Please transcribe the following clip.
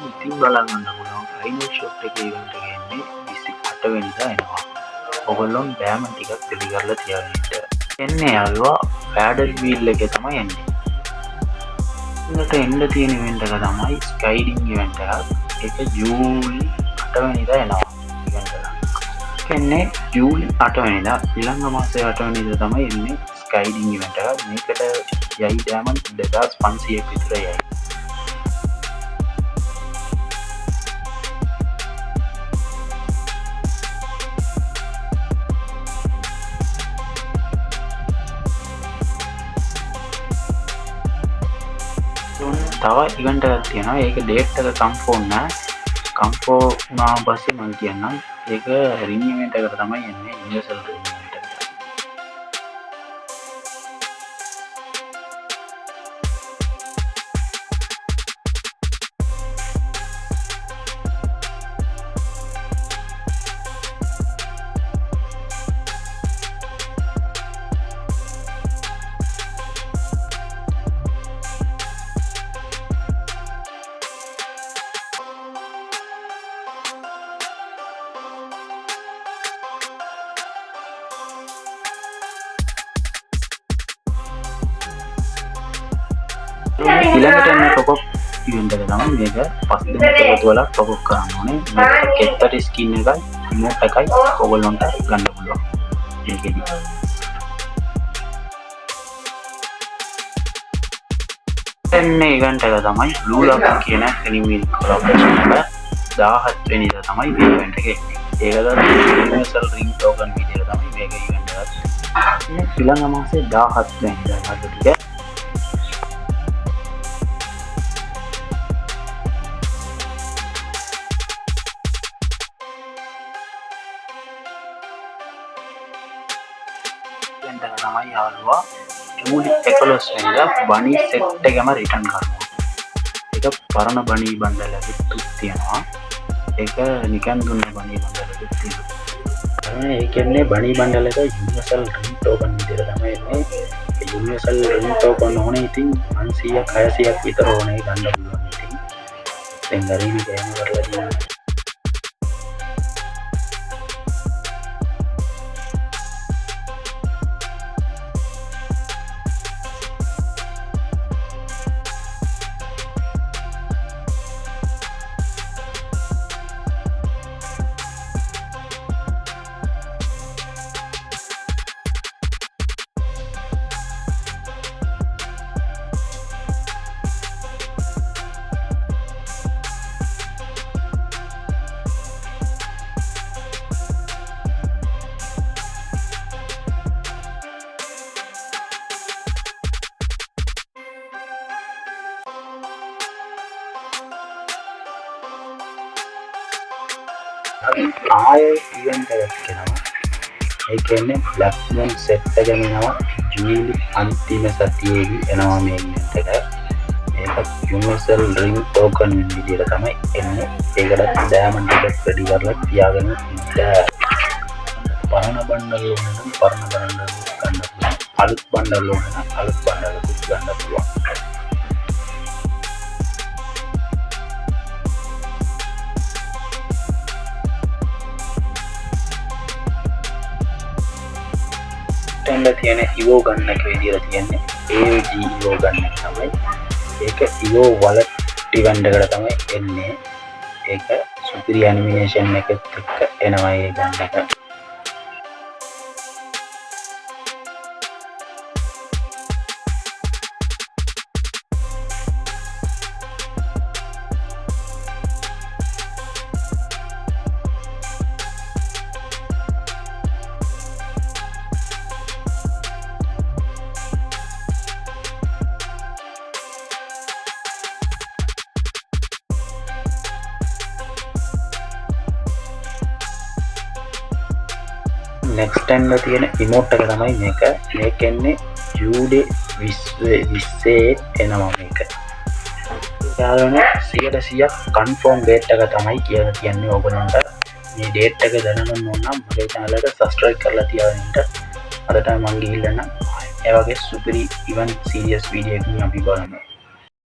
ඉතින් බලන්න පුළුවන් ෆයිනල් ෂොට් එකේ ඉවන්ට් එක එන්නේ 28 වෙනිදා එනවා. ඔයගොල්ලෝ බෑම ටිකක් රෙඩි කරලා තියාගෙන ඉන්න. එන්නේ යාළුවා පැඩල් වීල් එකේ තමයි එන්නේ. ඉන්නට එන්න තියෙන ඉවෙන්ට් එක තමයි ස්කයිඩින් ඉවෙන්ට් එකක්. ඒක ජූලි 8 වෙනිදා එනවා. ඉවෙන්ට් එක. එන්නේ ජූලි 8 වෙනිදා ඊළඟ මාසේ 8 වෙනිදා තමයි එන්නේ ස්කයිඩින් ඉවෙන්ට් එක. මේකට යයි ඩයමන්ඩ් 2500ක් විතර යයි. තව ඉවෙන්ට් එකක් තියෙනවා. ඒක ඩේට් එක කන්ෆර්ම් නෑ. කන්ෆර්ම් වුණාම පස්සේ මම කියන්නම්. ඒක රින් ඉවෙන්ට් එකට තමයි එන්නේ. යුනිවර්සල් රින් ඉවෙන්ට් එකට. ඊළඟට එන්නේ පොප් ඉවෙන්ට් එක තමයි මේක 5 දිනකට වලක් පොප් කරන්න ඕනේ. මේක කෙත්තට ස්කින් එකයි ඉමෝට් එකයි ඔයගොල්ලන්ට ගන්න පුළුවන්. මේකෙදි එන්නේ ඉවෙන්ට් එක තමයි බ්ලූ ලොක් කියන ඇනිමේ කොලැබරේෂන් එක 17 වෙනිදා තමයි මේ ඉවෙන්ට් එක එන්නේ. ඒකද යුනිවර්සල් රින් ටෝකන් විදියට තමයි මේක ඉවෙන්ට් එකක්. ඊළඟ මාසේ 17 වෙනිදා හදට තමයි යාළුවා ජූලි 11 වෙනිදා බනි සෙට් එකම රිටර්න් කරනවා. ඒක පරණ බනි බණ්ඩලෙකුත් තියෙනවා. ඒක නිකන් දුන්න බනි බණ්ඩලෙකුත් තියෙනවා. ඒ කියන්නේ බනි බණ්ඩල එක යුනිවර්සල් රින් ටෝකන් විදියට තමයි එන්නේ. ඒ යුනිවර්සල් රින් ටෝකන් ඕනේ ඉතින් 500ක් 600ක් විතර ඕනේ ගන්න පුළුවන් ඉතින්. දැන් ගරිවි ගේම කරලා තියෙනවා. ආයේ ඉවෙන්ට් එකක් කරනවා. ඒ කියන්නේ බ්ලැක් මූන් සෙට් එක ගෙනවා ජූලි අන්තිම සතියේදී එනවා මේ ඉවෙන්ට් එක. මේක යුනිවර්සල් රින් ටෝකන් විදියට තමයි එන්නේ. ඒකට ඩයමන්ඩ් එක රෙඩි කරලා තියාගෙන ඉන්න. පරණ බණ්ඩල් ඕනනම් පරණ බණ්ඩල් ගන්න පුළුවන්. අලුත් බණ්ඩල් ඕනනම් අලුත් බණ්ඩල් ගන්න පුළුවන්. තියෙන ඉවෝ ගන්න එක විදියට තියෙන්නේ AG ඉවෝ ගන්න එක තමයි. ඒක ඉවෝ වලට් ඉවෙන්ට් එකට තමයි එන්නේ. ඒක සුපිරි ඇනිමේෂන් එකත් එක්ක එනවා ඒ ගන්න එක. නෙක්ස්ට් එකේ තියෙන ඉමෝට් එක තමයි මේක. මේක එන්නේ ජූලි 20 එනවා මේක. යාළුවනේ 100% කන්ෆර්ම් ඩේට් එක තමයි කියලා කියන්නේ ඕගොල්ලන්ට. මේ ඩේට් එක දැනගන්න ඕන නම් මගේ channel එකට subscribe කරලා තියාගෙන ඉන්න. අද තමයි මම ගිහිල්ලා නම් ඒ වගේ සුපිරි ඉවෙන්ට් සීරීස් වීඩියෝ එකකින් අපි බලමු.